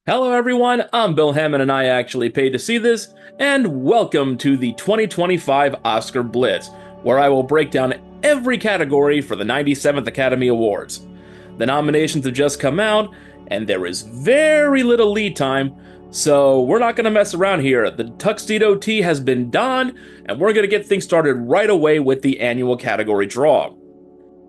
Hello, everyone. I'm Bill Hammond, and I actually paid to see this. And welcome to the 2025 Oscar Blitz, where I will break down every category for the 97th Academy Awards. The nominations have just come out, and there is very little lead time, so we're not going to mess around here. The tuxedo tee has been donned, and we're going to get things started right away with the annual category draw.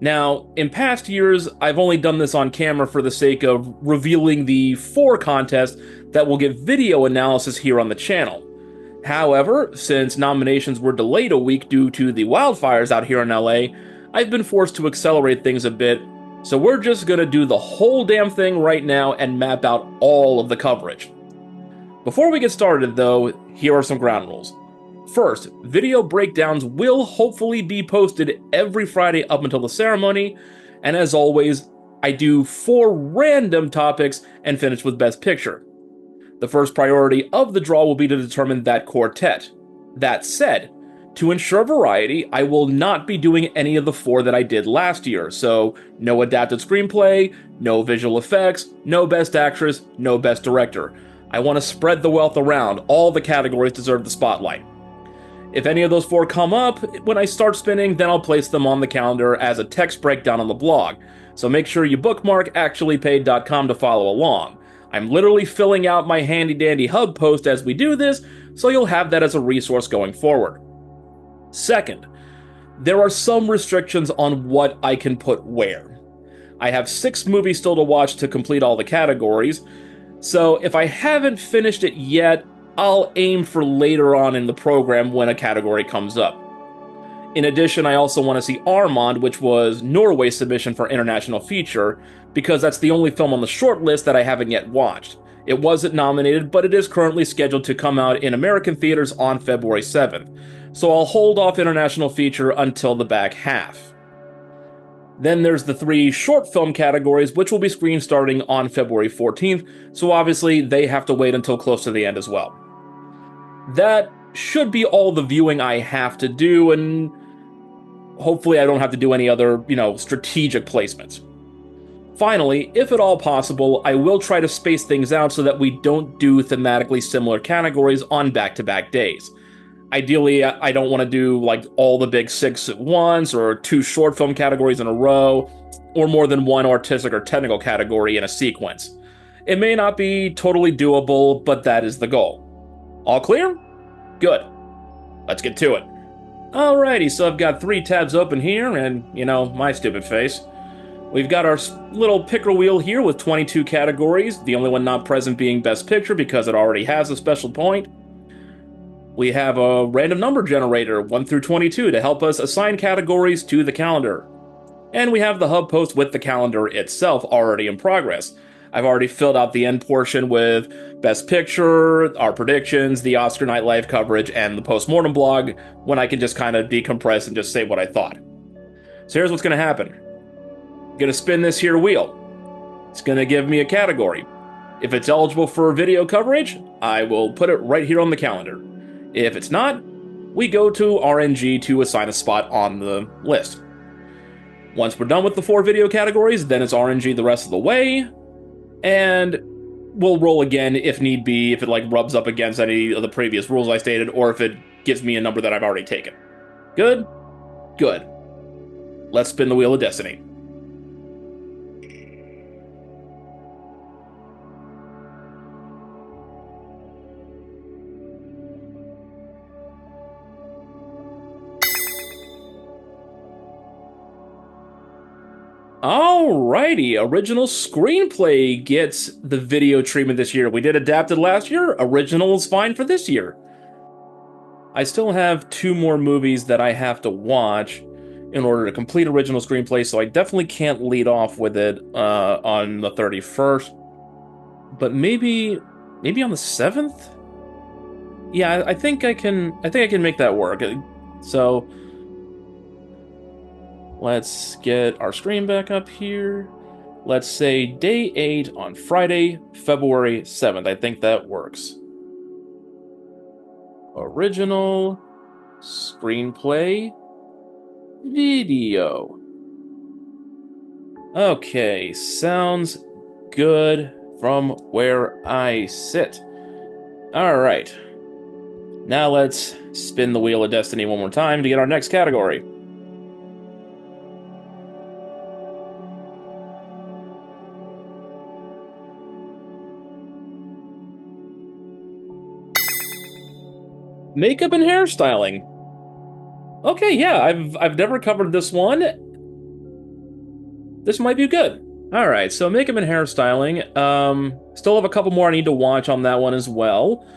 Now, in past years, I've only done this on camera for the sake of revealing the four contests that will get video analysis here on the channel. However, since nominations were delayed a week due to the wildfires out here in LA, I've been forced to accelerate things a bit, so we're just gonna do the whole damn thing right now and map out all of the coverage. Before we get started, though, here are some ground rules. First, video breakdowns will hopefully be posted every Friday up until the ceremony, and as always, I do 4 random topics and finish with Best Picture. The first priority of the draw will be to determine that quartet. That said, to ensure variety, I will not be doing any of the 4 that I did last year, so no adapted screenplay, no visual effects, no Best Actress, no Best Director. I want to spread the wealth around. All the categories deserve the spotlight. If any of those 4 come up when I start spinning, then I'll place them on the calendar as a text breakdown on the blog. So make sure you bookmark actuallypaid.com to follow along. I'm literally filling out my handy dandy hub post as we do this, so you'll have that as a resource going forward. Second, there are some restrictions on what I can put where. I have 6 movies still to watch to complete all the categories, so if I haven't finished it yet, I'll aim for later on in the program when a category comes up. In addition, I also want to see Armand, which was Norway's submission for International Feature, because that's the only film on the short list that I haven't yet watched. It wasn't nominated, but it is currently scheduled to come out in American theaters on February 7th, so I'll hold off International Feature until the back half. Then there's the 3 short film categories, which will be screened starting on February 14th, so obviously they have to wait until close to the end as well. That should be all the viewing I have to do, and hopefully I don't have to do any other, strategic placements. Finally, if at all possible, I will try to space things out so that we don't do thematically similar categories on back-to-back days. Ideally, I don't want to do like all the big 6 at once, or 2 short film categories in a row, or more than 1 artistic or technical category in a sequence. It may not be totally doable, but that is the goal. All clear? Good. Let's get to it. Alrighty, so I've got 3 tabs open here, and, my stupid face. We've got our little picker wheel here with 22 categories, the only one not present being Best Picture because it already has a special point. We have a random number generator, 1 through 22, to help us assign categories to the calendar. And we have the hub post with the calendar itself already in progress. I've already filled out the end portion with Best Picture, our predictions, the Oscar Night Live coverage, and the postmortem blog, when I can just kind of decompress and just say what I thought. So here's what's going to happen. I'm going to spin this here wheel. It's going to give me a category. If it's eligible for video coverage, I will put it right here on the calendar. If it's not, we go to RNG to assign a spot on the list. Once we're done with the 4 video categories, then it's RNG the rest of the way, and we'll roll again if need be, if it rubs up against any of the previous rules I stated, or if it gives me a number that I've already taken. Good? Good. Let's spin the Wheel of Destiny. Alrighty, original screenplay gets the video treatment this year. We did adapted last year, original is fine for this year. I still have 2 more movies that I have to watch in order to complete original screenplay, so I definitely can't lead off with it on the 31st. But maybe on the 7th? Yeah, I think I can make that work. So let's get our screen back up here. Let's say day 8 on Friday, February 7th. I think that works. Original screenplay video. Okay, sounds good from where I sit. All right. Now let's spin the Wheel of Destiny one more time to get our next category. Makeup and hairstyling. Okay, yeah, I've never covered this one. This might be good. All right, so makeup and hairstyling. Still have a couple more I need to watch on that one as well,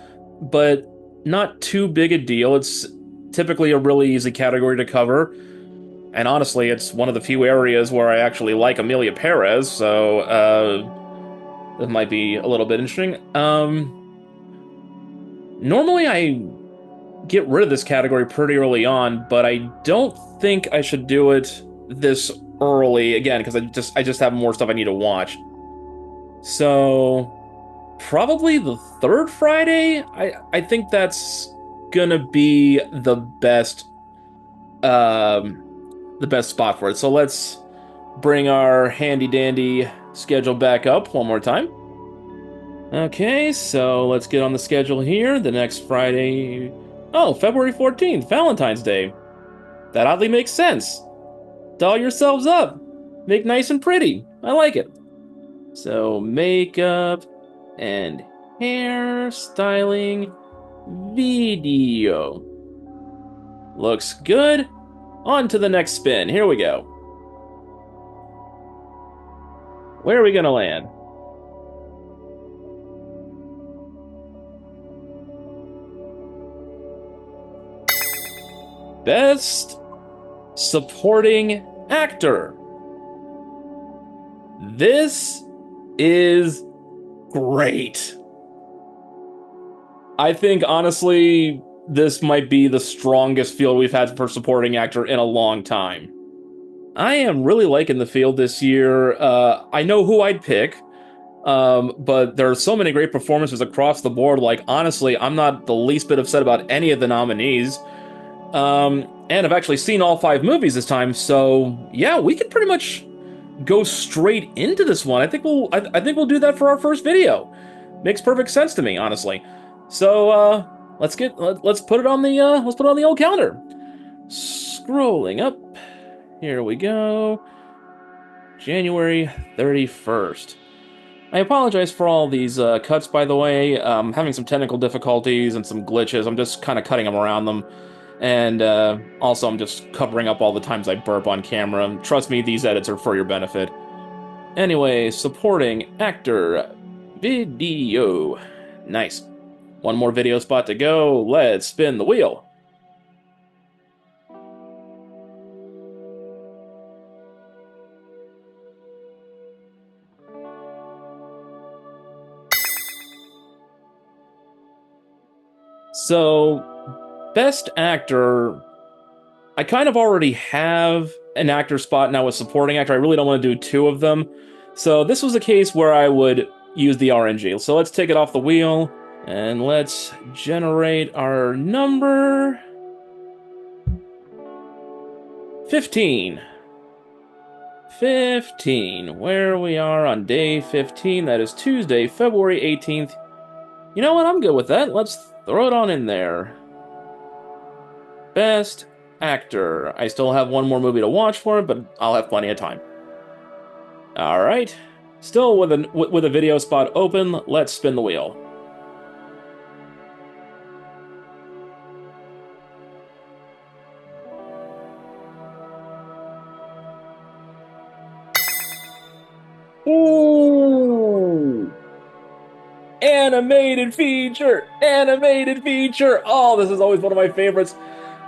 but not too big a deal. It's typically a really easy category to cover, and honestly, it's one of the few areas where I actually like Amelia Perez, so that might be a little bit interesting. Normally I get rid of this category pretty early on, but I don't think I should do it this early again because I just have more stuff I need to watch. So probably the third Friday. I think that's gonna be the best spot for it. So let's bring our handy dandy schedule back up one more time. Okay, so let's get on the schedule here. The next Friday. Oh, February 14th, Valentine's Day. That oddly makes sense. Doll yourselves up. Make nice and pretty. I like it. So, makeup and hair styling video. Looks good. On to the next spin. Here we go. Where are we gonna land? Best Supporting Actor. This is great. I think, honestly, this might be the strongest field we've had for supporting actor in a long time. I am really liking the field this year. I know who I'd pick, but there are so many great performances across the board. Like, honestly, I'm not the least bit upset about any of the nominees. And I've actually seen all 5 movies this time, so yeah, we could pretty much go straight into this one. I think we'll do that for our first video. Makes perfect sense to me, honestly. So let's put it on the old calendar. Scrolling up, here we go. January 31st. I apologize for all these cuts, by the way. Having some technical difficulties and some glitches. I'm just kind of cutting them around them. And also, I'm just covering up all the times I burp on camera. Trust me, these edits are for your benefit. Anyway, supporting actor video. Nice. One more video spot to go. Let's spin the wheel. So, Best Actor, I kind of already have an actor spot now with supporting actor. I really don't want to do 2 of them. So this was a case where I would use the RNG. So let's take it off the wheel, and let's generate our number. 15. 15. Where we are on day 15. That is Tuesday, February 18th. You know what? I'm good with that. Let's throw it on in there. Best Actor. I still have one more movie to watch for it, but I'll have plenty of time. All right. Still with a video spot open, let's spin the wheel. Ooh! Animated feature! Animated feature! Oh, this is always one of my favorites.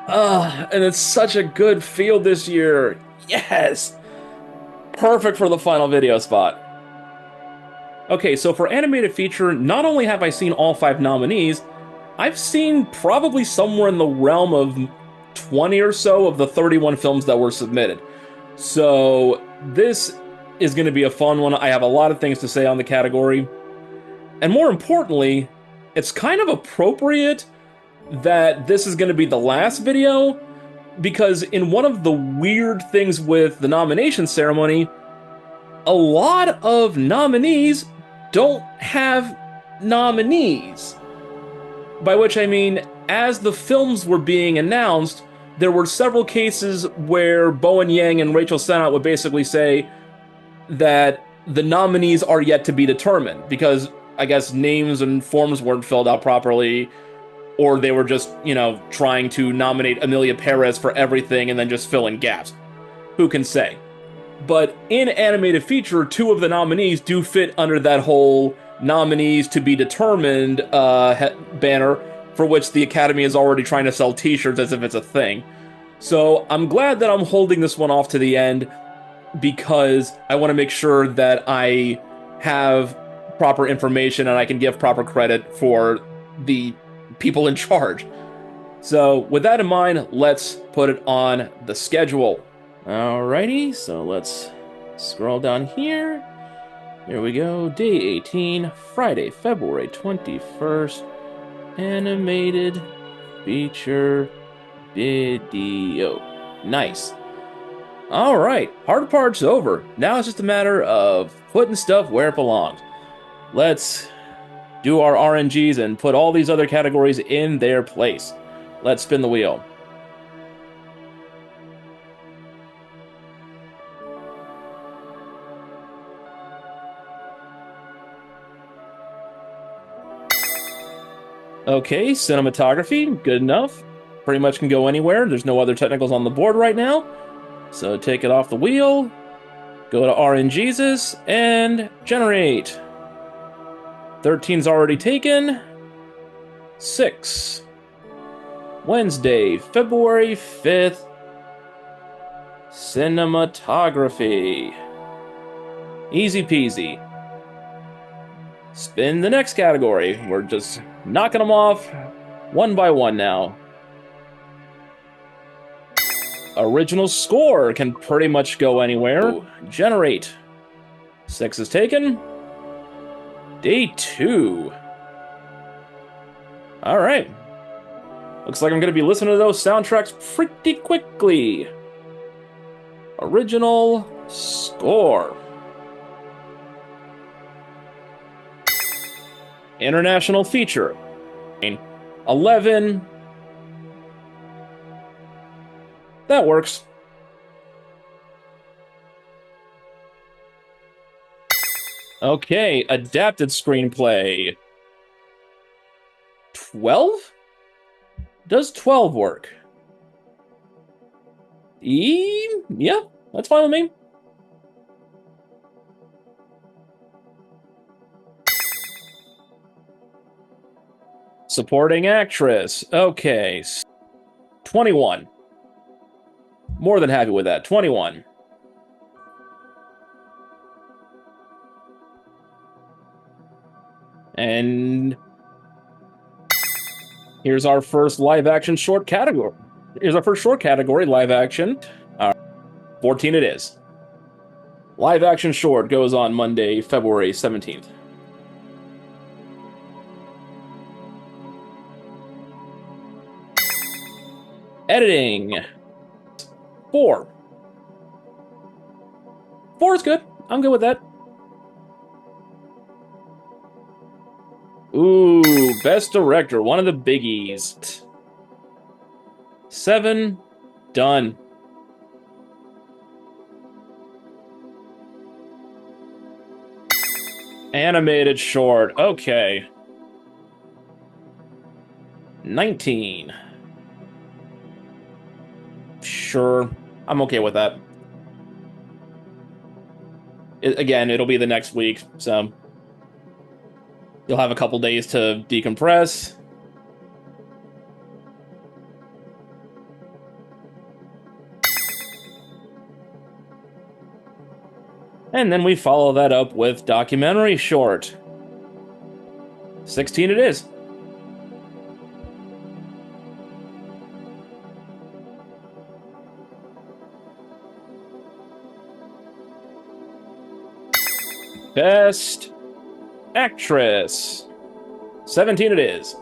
And it's such a good field this year. Yes! Perfect for the final video spot. Okay, so for animated feature, not only have I seen all 5 nominees, I've seen probably somewhere in the realm of 20 or so of the 31 films that were submitted. So this is going to be a fun one. I have a lot of things to say on the category. And more importantly, it's kind of appropriate that this is going to be the last video, because in one of the weird things with the nomination ceremony, a lot of nominees don't have nominees. By which I mean, as the films were being announced, there were several cases where Bowen Yang and Rachel Sennott would basically say that the nominees are yet to be determined because I guess names and forms weren't filled out properly, or they were just, trying to nominate Amelia Perez for everything and then just fill in gaps. Who can say? But in animated feature, two of the nominees do fit under that whole nominees to be determined banner, for which the Academy is already trying to sell t-shirts as if it's a thing. So I'm glad that I'm holding this one off to the end because I want to make sure that I have proper information and I can give proper credit for the people in charge. So with that in mind, let's put it on the schedule. Alrighty, so let's scroll down here. Here we go, day 18, Friday, February 21st, animated feature video. Nice. Alright, hard part's over. Now it's just a matter of putting stuff where it belongs. Let's do our RNGs and put all these other categories in their place. Let's spin the wheel. Okay, cinematography, good enough. Pretty much can go anywhere. There's no other technicals on the board right now. So take it off the wheel, go to RNGesus, and generate. 13's already taken. 6. Wednesday, February 5th. Cinematography. Easy peasy. Spin the next category. We're just knocking them off one by one now. Original score can pretty much go anywhere. Generate. 6 is taken. Day 2. Alright. Looks like I'm going to be listening to those soundtracks pretty quickly. Original score. International feature. 11. That works. Okay, adapted screenplay. 12? Does 12 work? Yeah, that's fine with me. Supporting actress. Okay. 21. More than happy with that. 21. And here's our first live action short category. Here's our first short category, live action. 14 it is. Live action short goes on Monday, February 17th. Editing. 4. 4 is good. I'm good with that. Ooh, best director, one of the biggies. 7, done. Animated short, okay. 19. Sure, I'm okay with that. Again, it'll be the next week, so you'll have a couple days to decompress. And then we follow that up with documentary short. 16 it is. Best actress. 17 it is.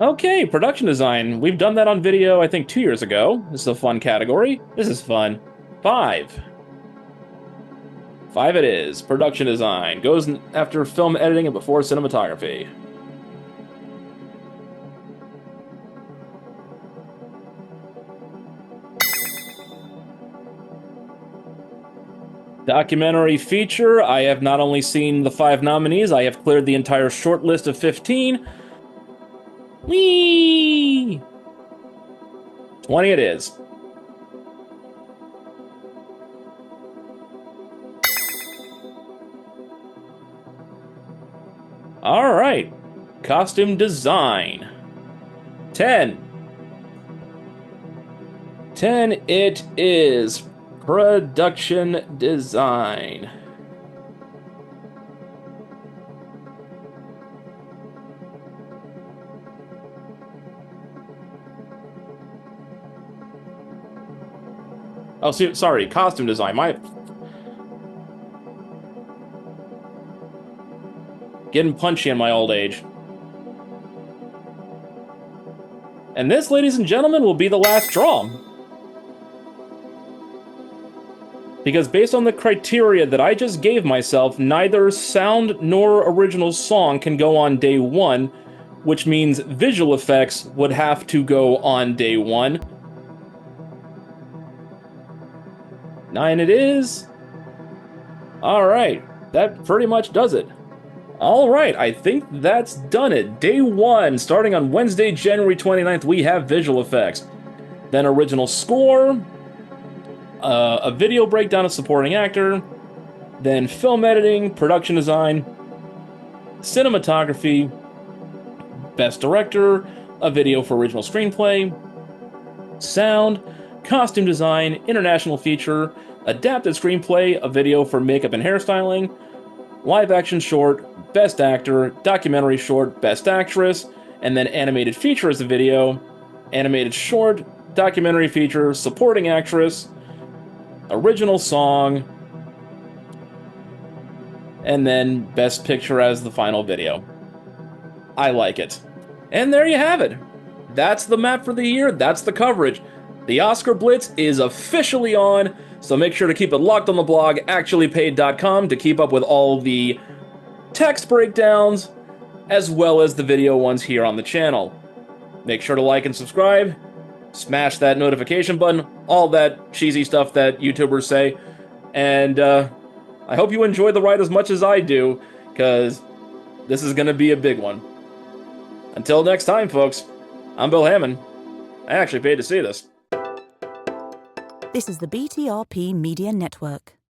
Okay, production design. We've done that on video, I think, 2 years ago. This is a fun category. This is fun. 5. 5 it is. Production design. Goes after film editing and before cinematography. Documentary feature. I have not only seen the 5 nominees, I have cleared the entire short list of 15. Whee! 20 it is. All right. Costume design. 10. 10 it is. Production design. Oh, sorry, costume design. Getting punchy in my old age. And this, ladies and gentlemen, will be the last draw. Because based on the criteria that I just gave myself, neither sound nor original song can go on day 1, which means visual effects would have to go on day 1. 9 it is. Alright, that pretty much does it. Alright, I think that's done it. Day 1, starting on Wednesday, January 29th, we have visual effects. Then original score, a video breakdown of supporting actor, then film editing, production design, cinematography, best director, a video for original screenplay, sound, costume design, international feature, adapted screenplay, a video for makeup and hairstyling, live action short, best actor, documentary short, best actress, and then animated feature as a video, animated short, documentary feature, supporting actress, original song, and then best picture as the final video. I like it. And there you have it. That's the map for the year. That's the coverage. The Oscar Blitz is officially on, so make sure to keep it locked on the blog, actuallypaid.com, to keep up with all the text breakdowns, as well as the video ones here on the channel. Make sure to like and subscribe, smash that notification button, all that cheesy stuff that YouTubers say, and I hope you enjoy the ride as much as I do, because this is going to be a big one. Until next time, folks, I'm Bill Hammond. I actually paid to see this. This is the BTRP Media Network.